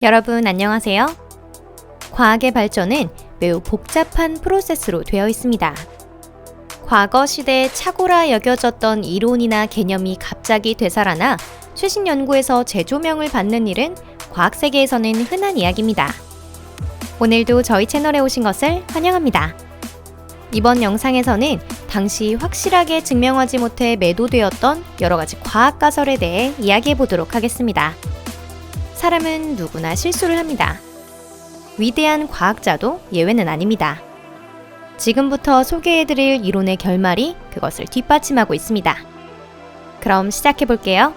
여러분 안녕하세요. 과학의 발전은 매우 복잡한 프로세스로 되어 있습니다. 과거 시대에 착오라 여겨졌던 이론이나 개념이 갑자기 되살아나 최신 연구에서 재조명을 받는 일은 과학세계에서는 흔한 이야기입니다. 오늘도 저희 채널에 오신 것을 환영합니다. 이번 영상에서는 당시 확실하게 증명하지 못해 매도되었던 여러 가지 과학 가설에 대해 이야기해 보도록 하겠습니다. 사람은 누구나 실수를 합니다. 위대한 과학자도 예외는 아닙니다. 지금부터 소개해드릴 이론의 결말이 그것을 뒷받침하고 있습니다. 그럼 시작해볼게요.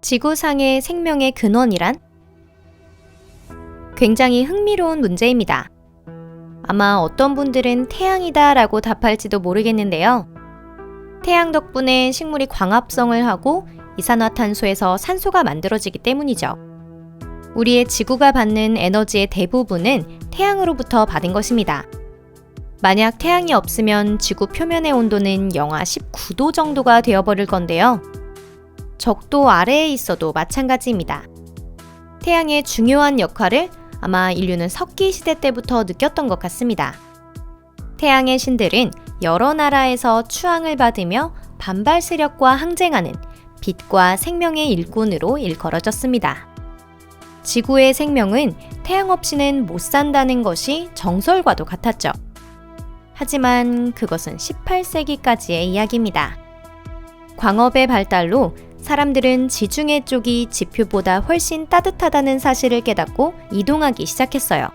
지구상의 생명의 근원이란? 굉장히 흥미로운 문제입니다. 아마 어떤 분들은 태양이다 라고 답할지도 모르겠는데요. 태양 덕분에 식물이 광합성을 하고 이산화탄소에서 산소가 만들어지기 때문이죠. 우리의 지구가 받는 에너지의 대부분은 태양으로부터 받은 것입니다. 만약 태양이 없으면 지구 표면의 온도는 영하 19도 정도가 되어버릴 건데요. 적도 아래에 있어도 마찬가지입니다. 태양의 중요한 역할을 아마 인류는 석기 시대 때부터 느꼈던 것 같습니다. 태양의 신들은 여러 나라에서 추앙을 받으며 반발 세력과 항쟁하는 빛과 생명의 일꾼으로 일컬어졌습니다. 지구의 생명은 태양 없이는 못 산다는 것이 정설과도 같았죠. 하지만 그것은 18세기까지의 이야기입니다. 광업의 발달로 사람들은 지중해 쪽이 지표보다 훨씬 따뜻하다는 사실을 깨닫고 이동하기 시작했어요.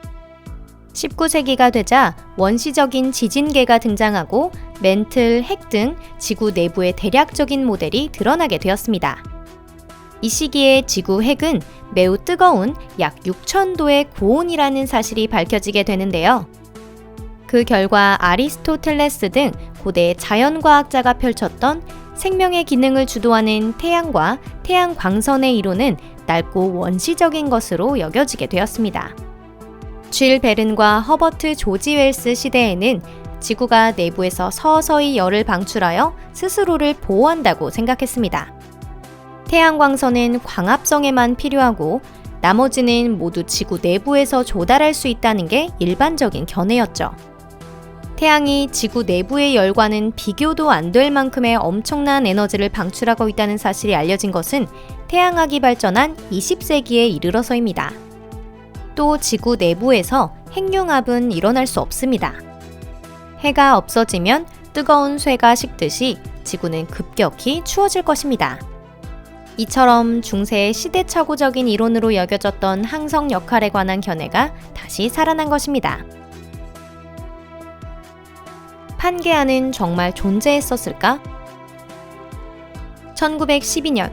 19세기가 되자 원시적인 지진계가 등장하고 멘틀, 핵 등 지구 내부의 대략적인 모델이 드러나게 되었습니다. 이 시기에 지구 핵은 매우 뜨거운 약 6000도의 고온이라는 사실이 밝혀지게 되는데요. 그 결과 아리스토텔레스 등 고대 자연과학자가 펼쳤던 생명의 기능을 주도하는 태양과 태양 광선의 이론은 넓고 원시적인 것으로 여겨지게 되었습니다. 쥘 베른과 허버트 조지 웰스 시대에는 지구가 내부에서 서서히 열을 방출하여 스스로를 보호한다고 생각했습니다. 태양 광선은 광합성에만 필요하고 나머지는 모두 지구 내부에서 조달할 수 있다는 게 일반적인 견해였죠. 태양이 지구 내부의 열과는 비교도 안 될 만큼의 엄청난 에너지를 방출하고 있다는 사실이 알려진 것은 태양학이 발전한 20세기에 이르러서입니다. 또 지구 내부에서 핵융합은 일어날 수 없습니다. 해가 없어지면 뜨거운 쇠가 식듯이 지구는 급격히 추워질 것입니다. 이처럼 중세의 시대착오적인 이론으로 여겨졌던 항성 역할에 관한 견해가 다시 살아난 것입니다. 판게아는 정말 존재했었을까? 1912년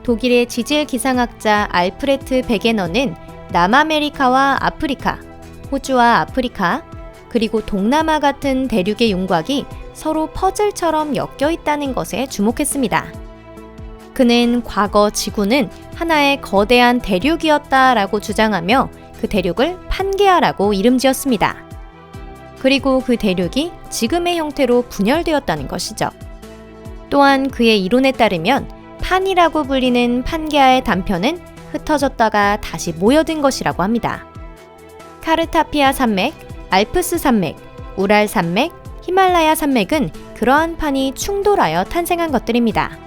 독일의 지질 기상학자 알프레트 베게너는 남아메리카와 아프리카, 호주와 아프리카, 그리고 동남아 같은 대륙의 윤곽이 서로 퍼즐처럼 엮여 있다는 것에 주목했습니다. 그는 과거 지구는 하나의 거대한 대륙이었다라고 주장하며 그 대륙을 판게아라고 이름 지었습니다. 그리고 그 대륙이 지금의 형태로 분열되었다는 것이죠. 또한 그의 이론에 따르면 판이라고 불리는 판게아의 단편은 흩어졌다가 다시 모여든 것이라고 합니다. 카르타피아 산맥, 알프스 산맥, 우랄 산맥, 히말라야 산맥은 그러한 판이 충돌하여 탄생한 것들입니다.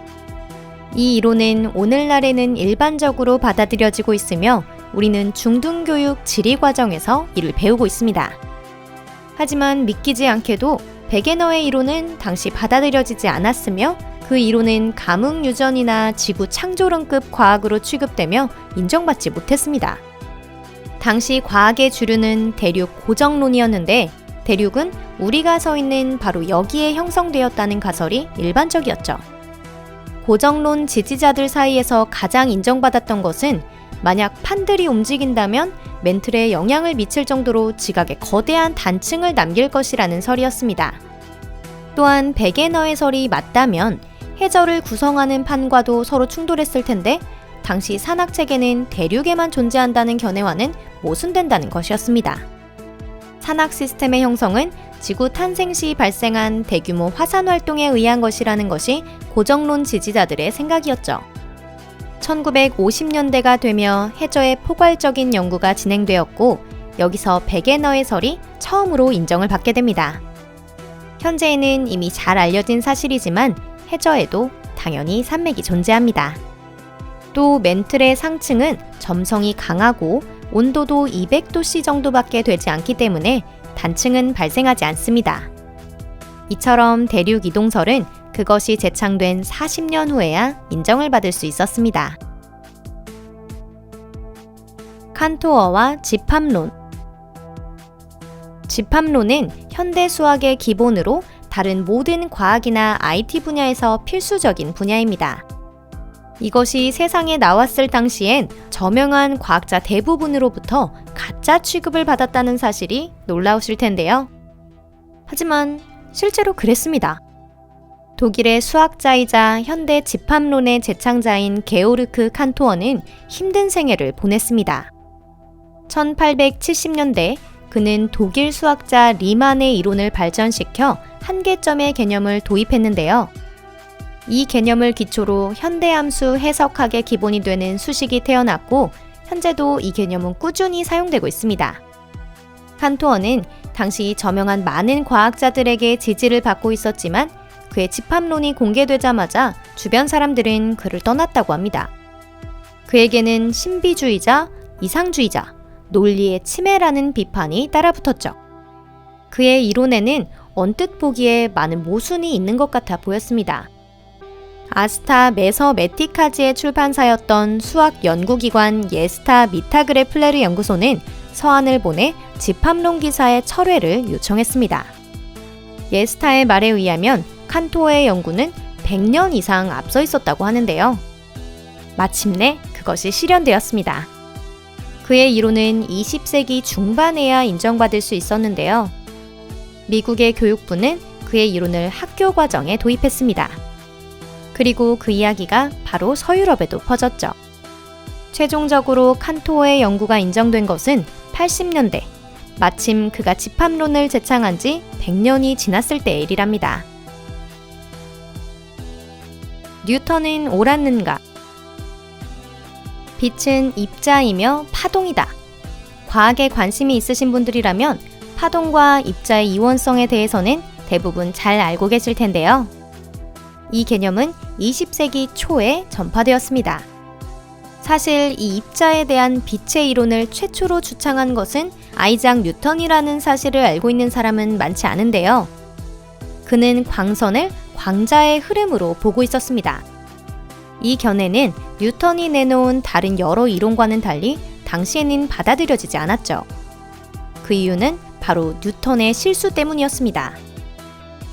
이 이론은 오늘날에는 일반적으로 받아들여지고 있으며 우리는 중등교육 지리과정에서 이를 배우고 있습니다. 하지만 믿기지 않게도 베게너의 이론은 당시 받아들여지지 않았으며 그 이론은 감흥유전이나 지구 창조론급 과학으로 취급되며 인정받지 못했습니다. 당시 과학의 주류는 대륙 고정론이었는데 대륙은 우리가 서 있는 바로 여기에 형성되었다는 가설이 일반적이었죠. 고정론 지지자들 사이에서 가장 인정받았던 것은 만약 판들이 움직인다면 멘틀에 영향을 미칠 정도로 지각에 거대한 단층을 남길 것이라는 설이었습니다. 또한 베게너의 설이 맞다면 해저를 구성하는 판과도 서로 충돌했을 텐데 당시 산악체계는 대륙에만 존재한다는 견해와는 모순된다는 것이었습니다. 산악 시스템의 형성은 지구 탄생 시 발생한 대규모 화산 활동에 의한 것이라는 것이 고정론 지지자들의 생각이었죠. 1950년대가 되며 해저의 포괄적인 연구가 진행되었고 여기서 베게너의 설이 처음으로 인정을 받게 됩니다. 현재에는 이미 잘 알려진 사실이지만 해저에도 당연히 산맥이 존재합니다. 또 맨틀의 상층은 점성이 강하고 온도도 200도씨 정도밖에 되지 않기 때문에 단층은 발생하지 않습니다. 이처럼 대륙 이동설은 그것이 제창된 40년 후에야 인정을 받을 수 있었습니다. 칸토어와 집합론. 집합론은 현대 수학의 기본으로 다른 모든 과학이나 IT 분야에서 필수적인 분야입니다. 이것이 세상에 나왔을 당시엔 저명한 과학자 대부분으로부터 가짜 취급을 받았다는 사실이 놀라우실 텐데요. 하지만 실제로 그랬습니다. 독일의 수학자이자 현대 집합론의 제창자인 게오르크 칸토어는 힘든 생애를 보냈습니다. 1870년대 그는 독일 수학자 리만의 이론을 발전시켜 한계점의 개념을 도입했는데요. 이 개념을 기초로 현대함수 해석학의 기본이 되는 수식이 태어났고 현재도 이 개념은 꾸준히 사용되고 있습니다. 칸토어는 당시 저명한 많은 과학자들에게 지지를 받고 있었지만 그의 집합론이 공개되자마자 주변 사람들은 그를 떠났다고 합니다. 그에게는 신비주의자, 이상주의자, 논리의 침해라는 비판이 따라붙었죠. 그의 이론에는 언뜻 보기에 많은 모순이 있는 것 같아 보였습니다. 아스타 메서메티카즈의 출판사였던 수학 연구기관 예스타 미타그레 플레르 연구소는 서한을 보내 집합론 기사의 철회를 요청했습니다. 예스타의 말에 의하면 칸토어의 연구는 100년 이상 앞서 있었다고 하는데요. 마침내 그것이 실현되었습니다. 그의 이론은 20세기 중반에야 인정받을 수 있었는데요. 미국의 교육부는 그의 이론을 학교 과정에 도입했습니다. 그리고 그 이야기가 바로 서유럽에도 퍼졌죠. 최종적으로 칸토어의 연구가 인정된 것은 80년대, 마침 그가 집합론을 제창한 지 100년이 지났을 때의 일이랍니다. 뉴턴은 옳았는가? 빛은 입자이며 파동이다. 과학에 관심이 있으신 분들이라면 파동과 입자의 이원성에 대해서는 대부분 잘 알고 계실 텐데요. 이 개념은 20세기 초에 전파되었습니다. 사실 이 입자에 대한 빛의 이론을 최초로 주창한 것은 아이작 뉴턴이라는 사실을 알고 있는 사람은 많지 않은데요. 그는 광선을 광자의 흐름으로 보고 있었습니다. 이 견해는 뉴턴이 내놓은 다른 여러 이론과는 달리 당시에는 받아들여지지 않았죠. 그 이유는 바로 뉴턴의 실수 때문이었습니다.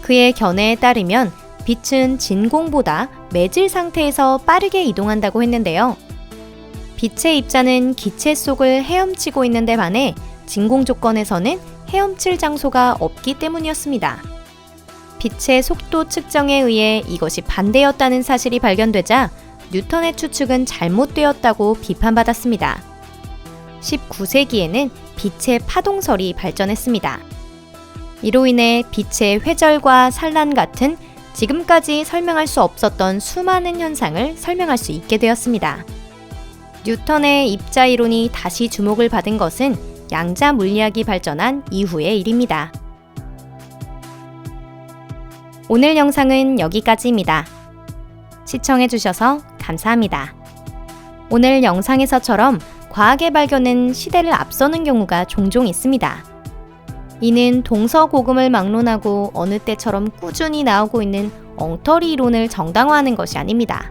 그의 견해에 따르면 빛은 진공보다 매질 상태에서 빠르게 이동한다고 했는데요. 빛의 입자는 기체 속을 헤엄치고 있는데 반해 진공 조건에서는 헤엄칠 장소가 없기 때문이었습니다. 빛의 속도 측정에 의해 이것이 반대였다는 사실이 발견되자 뉴턴의 추측은 잘못되었다고 비판받았습니다. 19세기에는 빛의 파동설이 발전했습니다. 이로 인해 빛의 회절과 산란 같은 지금까지 설명할 수 없었던 수많은 현상을 설명할 수 있게 되었습니다. 뉴턴의 입자 이론이 다시 주목을 받은 것은 양자 물리학이 발전한 이후의 일입니다. 오늘 영상은 여기까지입니다. 시청해주셔서 감사합니다. 오늘 영상에서처럼 과학의 발견은 시대를 앞서는 경우가 종종 있습니다. 이는 동서고금을 막론하고 어느 때처럼 꾸준히 나오고 있는 엉터리 이론을 정당화하는 것이 아닙니다.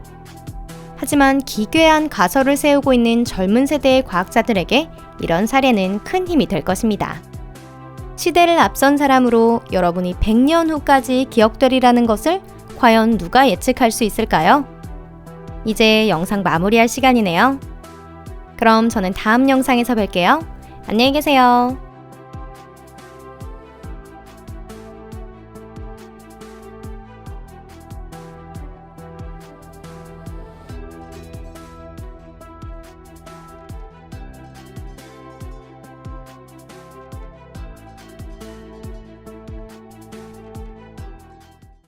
하지만 기괴한 가설을 세우고 있는 젊은 세대의 과학자들에게 이런 사례는 큰 힘이 될 것입니다. 시대를 앞선 사람으로 여러분이 100년 후까지 기억되리라는 것을 과연 누가 예측할 수 있을까요? 이제 영상 마무리할 시간이네요. 그럼 저는 다음 영상에서 뵐게요. 안녕히 계세요.